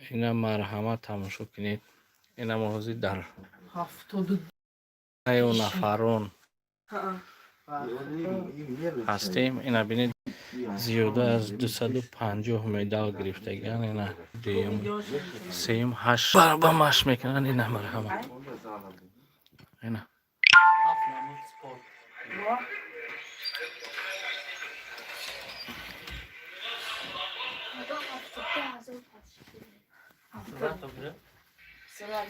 اینا مرحمت تماشا کنید. اینا موضوع در 72 ایو نفرون هستیم. اینا بینید زیاده از 250 مدال گرفتگان. اینا دویم سیم 8 برابر مشق میکنن. اینا مرحمت. اینا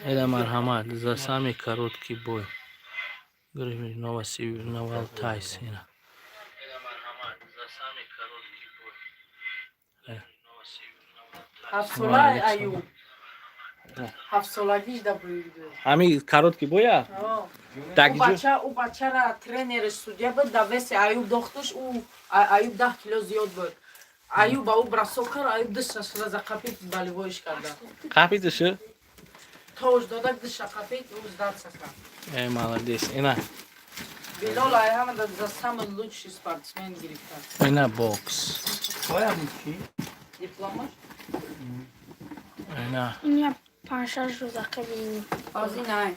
اینا مرحمت за самый короткий бой. Говорит, Новосибирск, Тайс. اینا Hafsola ayub. Hafsolagis da buyurdu. همین کاروتکی boya. O bachara trener studia bud da vese ayub doxtush u ayub 10 kilo ziyod bud. Ayub au brasokar ayub dışa şlaza kapit balivoish karda. Kapitişi? Toj dodak dışa kapit uzdad saka. Молодец. اینا Bilal ayham da za samый лучший спортсмен giriftar. اینا boks. Diploma? اینا این 5-6 روز قبل Azinay.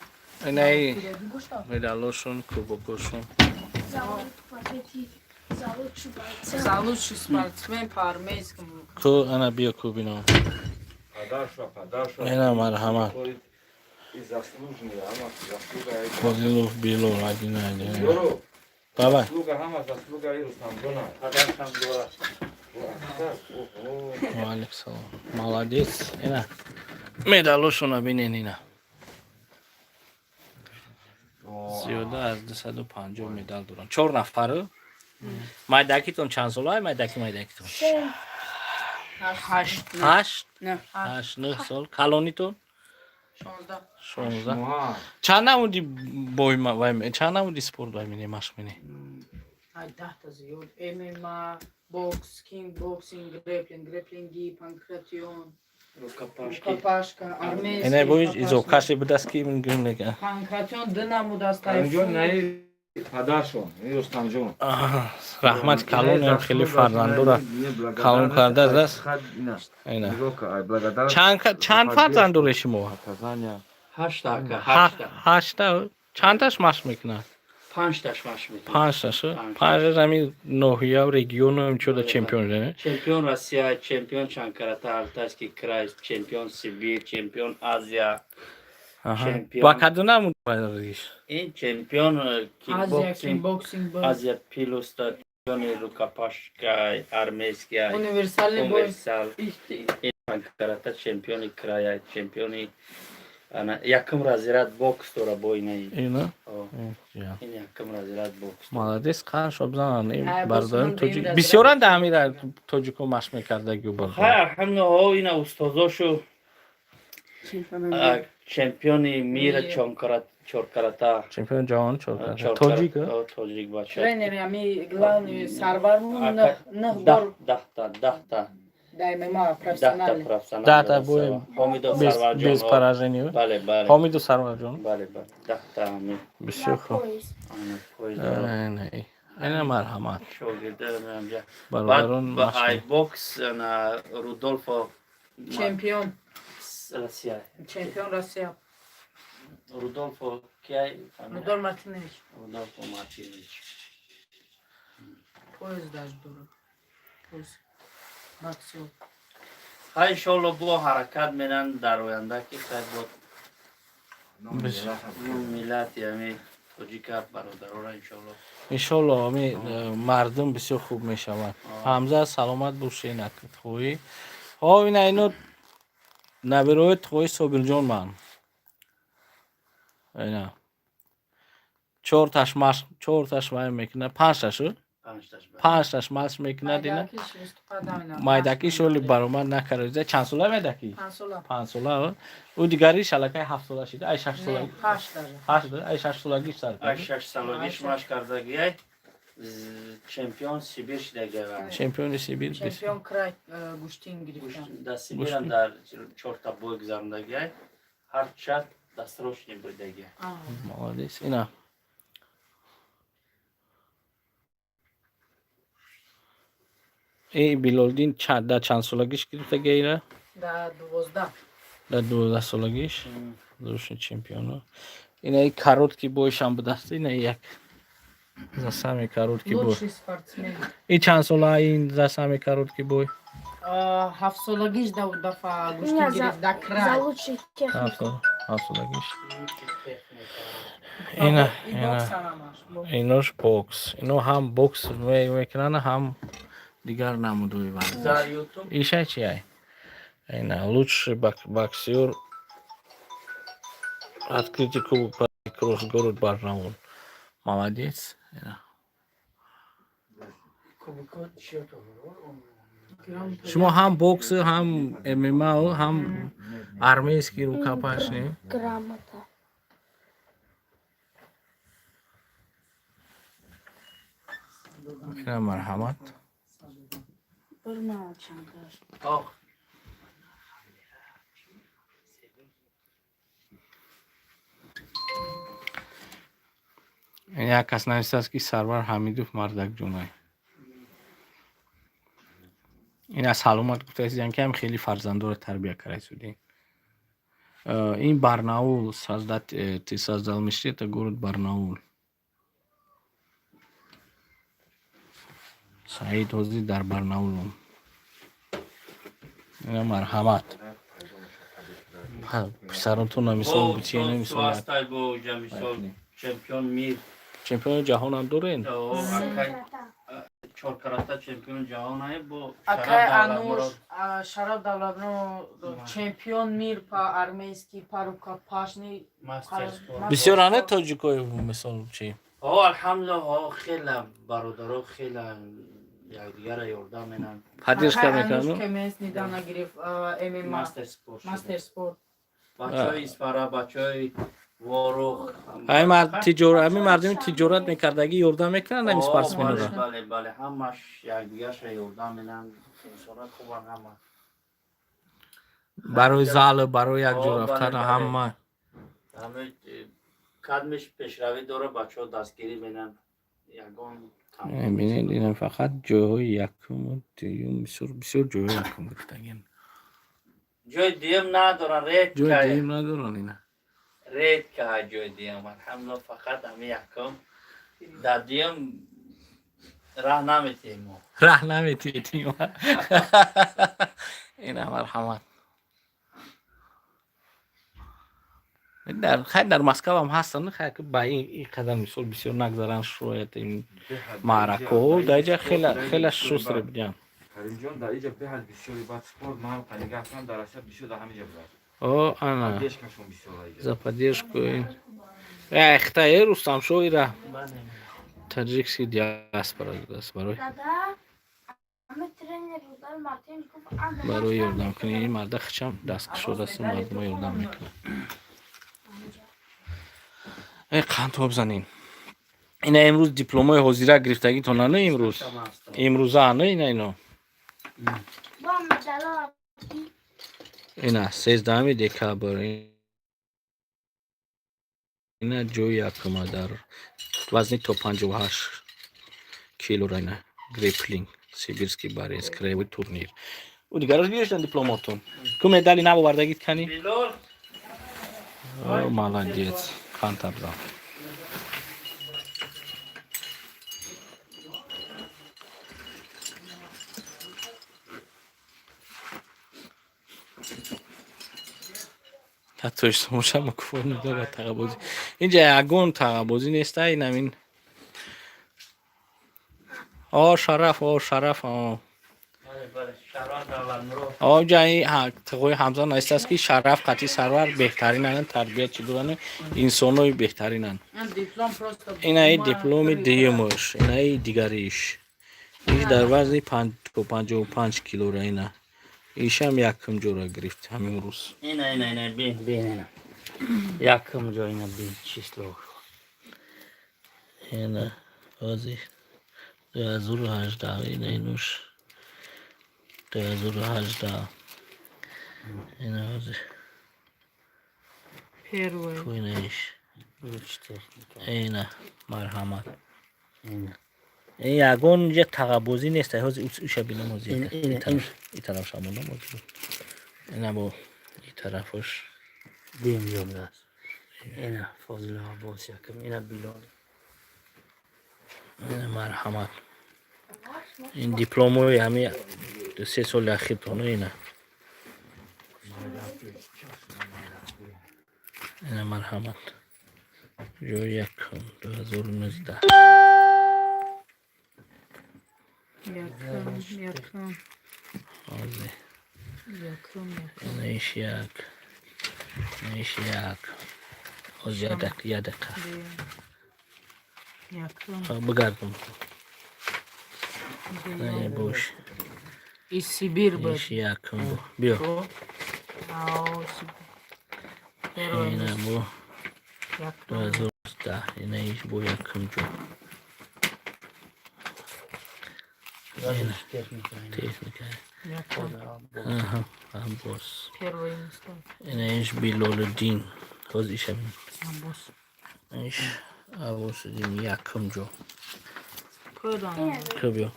اینا ای مدالشون کوبکشون. За лучший спортсмен по армейскому. تو انا بیا کوبینو. اینا مرحمت. Козилов Било один один. Давай. Александр. Молодец. Ина. Медалошуна бинен ина. زیاده از 250 مدال دارن. 4 نفره. مایدکیتون چند سالای مایدکیتون؟ 8 نه 9 سال. کالونیتون 16 16. چند نمودی بای ما چند نمودی سپورت بای مینی مشق مینی؟ Ay 10 ta ziyod. MMA, boks, kickboxing, grapplingi, pankration, rukopashka, armeyski. اینه بویش ایزو کاشی بدست کی من گیم نگه. Pankration dynamo dastay. انجام نه پدرشون رستم جون رحمت کالون هم خیلی فرزندو را کالون کرده است. اینه. چند فرزندو رشیمو؟ 8 تا 8 تا. چند تاش مشق میکنه؟ 5 تاش مشق میکنه. 5 تاش. 5 زمین نوحیا و رژیون هم شده چمپیون نه؟ چمپیون روسیه، چمپیون چانکراتا، آلتایسکی کرای، چمپیون سیبیر، چمپیون آسیا. با کدوم بود بازیش؟ این چمپیون kickboxing, آسیا پیلوستا، چمپیون رukopashka، армейский، universal boy. این چانکراتا چمپیون کرای، چمپیونی انا яким разряд бокс дора бойнаи. اینا؟ این яким разряд бокс. молодец кан шобзан бардорим тоҷик бисёран да амира тоҷико машқ мекардагиу бардор. ха ҳамнаҳо ина устозошу чемпиони мира чоркарата. чемпион ҷаҳон чоркарата. тоҷик? тоҷик бача. Тренер ами главный сарвармун нахбор 10 та да MMA профессионал. 10 та бой ҳомидо сарварҷон. без поражений. бале бале. ҳомидо сарварҷон. бале бале. 10 та ами. бисёр хуб. айна марҳамат. шогирдам амҷа. бародарон ай бокс ана Рудольфо Чемпион. Россия. Чемпион Россия. Рудольфо кай? Рудольф Мартинович. Рудольфо Мартинович. Поезд даже дурак. Поезд. Максимум. ҳай иншоалло бо ҳаракат менан дар оянда ки хай бо миллат яъне тоҷика бародарора иншоалло иншоалло ами мардум бисёр хуб мешаванд. ҳамза саломат бошӣ накхоҳӣ. ҳо ина ино набирои тухои Собирҷон ман. ина 4 таш вай мекунад 5 ташу? 5 таш машқ мекунад ина. майдаки шоли баромад накарда. чанд сола майдаки? 5 сола. ӯ дигари шалакай 7 сола шида. ай 6 сола. 8 ай 6 солаги сар. ай 6 солагиш машқ кардаги ай чемпион Сибир шидаги ай. чемпиони Сибир. Чемпион край Гуштин гирифтан. дар Сибирам дар 4 та бой гузарондаги ай. ҳар чат дастрочни будаги. молодец. ина ای بیلالدین چند سالگیش گرفته گیره؟ در 12. در 12 سالگیش دوشن چمپیون. اینا یک کاروت کی بویش هم بدست. اینا یک زسامی کاروت کی بوی. Лучший спортсмен. این چند ساله این زسامی کاروت کی بوی. 7 سالگیش در دفعه У گوشتی меня گرفت در за کرای. лучший технику. 7 سالگیش. این اینا بوکس هم همش. اینوش بوکس. اینو هم بوکس میکنن هم دیگر نمودوی ورزش. در یوتیوب ایشه چیه؟ اینا лучший боксер. Открытый кубок по кросс-город Барнаул. Молодец. کوبیکات چیه تو برو؟ شما هم بوکس هم MMA و هم армейский рукопашный. Грамота. Kina marhamat. برنا چند آخ این یک کس نوشته است که سرور حمیدوف مردک جونای. این از حالومات گفته است که هم خیلی فرزندو رو تربیه کرده سودیم. این برناول سازدال میشه تا گورد برناول. سعید حوزی در برناول. این مرحمت. پسرانتون نمیسون بچه نمیسون. واسطه بو جمیسال چمپیون میر. چمپیون جهان هم دورین. چهار کراته چمپیون جهان های با Акай Ануш, Шараб Давлатмурод, чемпион мир по армейски, по рукопашной. مستر سپورت. بسیار آنه تاجیکای مثال چی؟ الحمدلله خیلی برادرها خیلی یکدیگر را یاردم می‌کنن. حدیث Акай کار Ануш میکنم؟ که میز ندانه گرفت MMA. مستر سپورت شده. مستر سپورت. بچه‌های اسپارا بچه‌های واروخ های مردم تجارت میکردگی یاردم میکنن این سپورتسمن را. بله همش یکدیگرش را یاردم می‌کنن. انسان خوبن همه. برای زال برای یک جور رفتن همه قدمش پیشروی داره بچه‌ها دستگیری می‌کنن. یگان ببینید این فقط جاهای یکم و دوم بسیار جاهای یکم گرفتگین. جای دیم ندارن ریت جای که دیم ندارن اینا. ریت که جای دیم الحمدلله فقط همین یکم در دیم راه نمیتیم ما راه نمیتیتیم. اینا مرحمت. در مسکو هم هستن خیلی که با این قدم مثال بسیار نگذارن شروعیت این معرکه در اینجا خیلی شست رو بیدیم. کریم جان در اینجا به حال بسیاری بعد سپورت ما هم کنیگه کنم در اصل بسیار در همینجا بود. او انا دیش کشون بسیار اینجا. زپادیش کوین. اختیار رستم شوی را. تاجیکسی دیاسپورا است برای. Dada, همه ترینر بودن مارتین گفت برای یاردم کنی این مرد خشم دست شده است مردم یاردم میکنه. ای قند بزنین. اینا امروز دیپلمای حضوری گرفتگی تو نه امروز. امروز نه اینا. با مدلا اینا 13 دکابر. اینا جوی یکم در وزن تا 58 کیلو را اینا گریپلینگ سیبیرسکی باری اسکریوی تورنیر. او دیگر رو بیشتر دیپلماتون. کو مدالی نبردگید کنی؟ بیلور молодец خانتر را. حتیش سموش هم کفون داره تقابوزی. اینجا اگون تقابوزی نیسته این همین. شرف بله شهران دولتمرود جایی تقوی حمزه نیسته است که شرف قطعی سرور بهترینن تربیت چیدورن انسانوی بهترینن. این ای دیپلم دیمش این ای دیگریش این در وزن 55 کیلو را اینا ایش هم یکم جورا گرفت همین روز. اینا بین یکم جا اینا بین چیستلو اینا بازی 2018 اینوش 2018 اینا بازی Первый. کوینش روش تکنیکا اینا مرحمت. اینا این یگون یه تقابوزی نیست هاز اوش بینم موزی این این طرف شامونا موزی Yine bu iyi tarafı. Diyeyim biraz. Yine Fazıl Abbas yakın. Yine Bilal. Yine merhamet. این دیپلموی همین 3 سال اخیر تونه اینه اینه مرحمت جو یکم 2019 Yakın. آزی Yakın. اینه ایش یک اینه ایش یک آز یدک Yakın. بگردم اینه بوش İz Sibir bu. ایش یکم بو بیو اینه بو Yakın. 2019 اینه ایش بو یکم جو تکنیکه Yakın. Aha, Abbas. Первый место. Yine iş Biloluddin. Hoz işe bin. Abbas. İş Abbas'ın yakımcı. Kıran. Kıbıyor.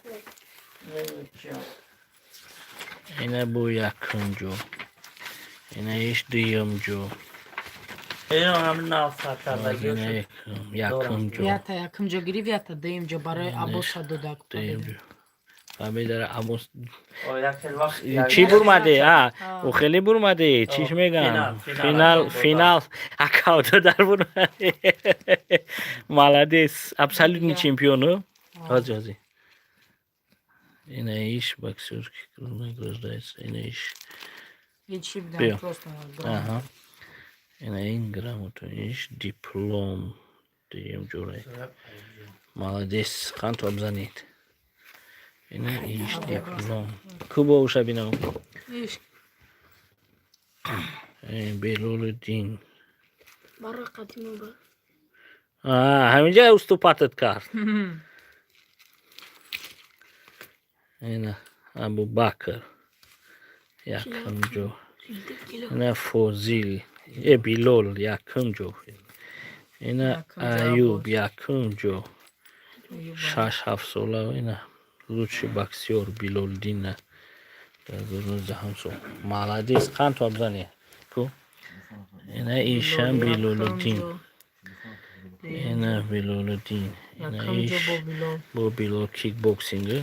Yine bu yakımcı. Yine iş duyumcu. Yine onun nafakada Yine yakımcı. Viyata yakımca giri viyata deyimce barı Abbas'a dudak. Duyumcu. Abi dara Abbas. O yakın vakit. چی برمده او خیلی برمده چیش میگم فینال اکاوتو در برمده مالادیس ابسولوتنی چمپیونو هازی اینه ایش baksıyor ki kırmızı gözdeyiz yine iş Geçibden Bio. prosto. aha yine in gramoto iş diplom diyeyim curayı malades kanto abzanit yine iş diplom kubo uşa binam İş. Biloluddin Barakatımı bak. همینجا استوپاتت کرد اینا ابو بکر یکم جو اینا فوزیل بیلول یکم جو اینا ایوب یکم جو 6-7 ساله اینا لوچی باکسیور بیلولدین در هم سو مالادیس قند تو بزنی کو اینا ایشان بیلولدین اینا بیلولدین اینا ایش Yakımca bu bilo. bu Bilol kickboxing'i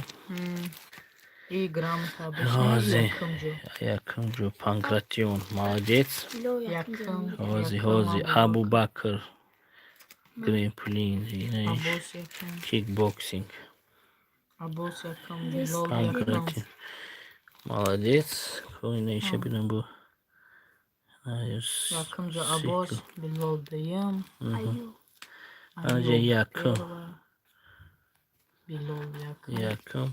İyi gram tabi. Hazi. Yakımca. yakımcı Pankration молодец Kilo Yakın. Hozi Abu Bakr grappling yine iş Abbas yakın. kickboxing Abbas yakın. Bilal yakın. Pankration молодец yine işe bilen bu Yakımca Abbas. Bilal dayım. ayı. Önce yakın Bilal yakın. yakın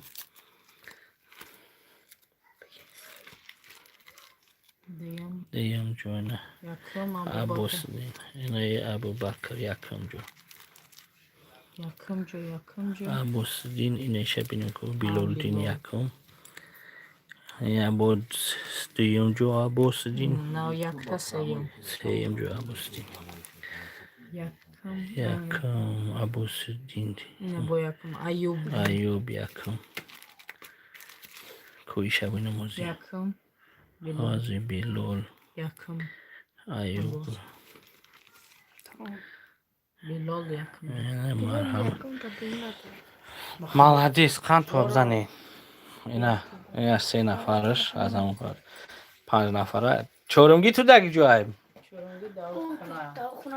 Dayım. diyemci oyna Yakın Abu Abbas Bakır. yine Abu Bakr yakımcı Yakımca yakımca. Abbas din yine işe bilen bu Bilol din yakın ya bu diyemci Abbas din Na yakta sayım. diyemci Abbas din Yakın. yakın Abbas din Yine bu yakın. Ayub. Ayub yakın koyuşa bilen muzi Yakın. Bilal. Hazi Bilol Yakın. Ayub Bilal yakın. مرحبا Yakın da bilmedi. молодец قند تو بزنی اینا 3 نفرش از همون کار 5 نفره چهارمگی تو دگی جواییم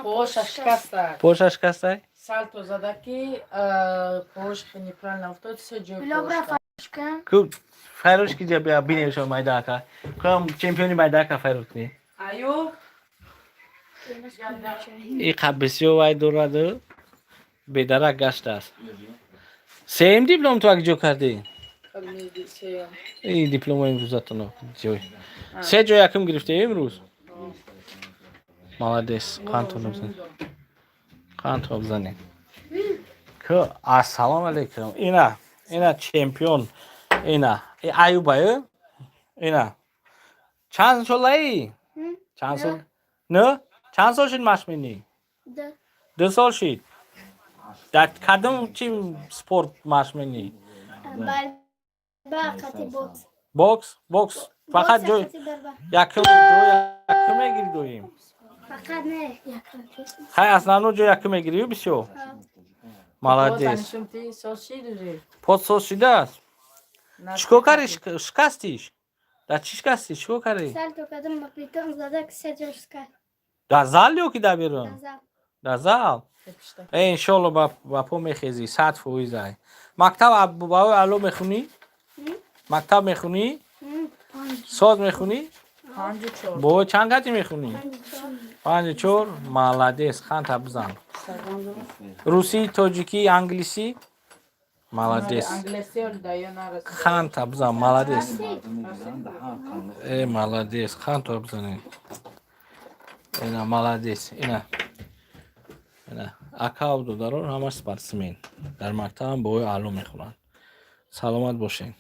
Poša škasta. پوشش کسته Salto zadaki. Poška nepravильно avtot se džoj Bilo poška. bırakmışken. کو فروش کی جب بینیم شما مایداکا کام چمپیونی مایداکا فروش کی Ayub. ای قبسی و وای دوراده بدرک گشته است سیم دیپلم تو اگه جو کردی ای دیپلم امروزتون جوی 3 جا یکم گرفته امروز молодец قند تو بزنی که السلام علیکم اینا چمپیون اینا ایوبایه اینا چند ساله ای؟ چند سال؟ نه؟ چند سال شد مشق می‌کنی؟ De. 2 سال شد در کدوم چی سپورت مشق می‌کنی؟ Ben barakatı boks. بوکس فقط جو یکم میگیری دویم فقط نه یکم های اصلا جو یکم میگیری و بسیار молодец پد سوز شده است چیکار کردی شکستیش در چی شکستی چیکار کردی سال تو کدوم با پیتون زده که سه جوش کرد در زال یا که در بیرون نزد در زال انشالله با پا میخیزی 100% مکتب با علو میخونی مکتب میخونی ساز میخونی با چند قدی میخونی 54 молодец خانت بزن روسی تاجیکی انگلیسی молодец خانت بزن молодец молодец خانت بزن اینا молодец اینا اکا و داداران همه سپرسمین در مکتب با علو میخونن سلامت باشین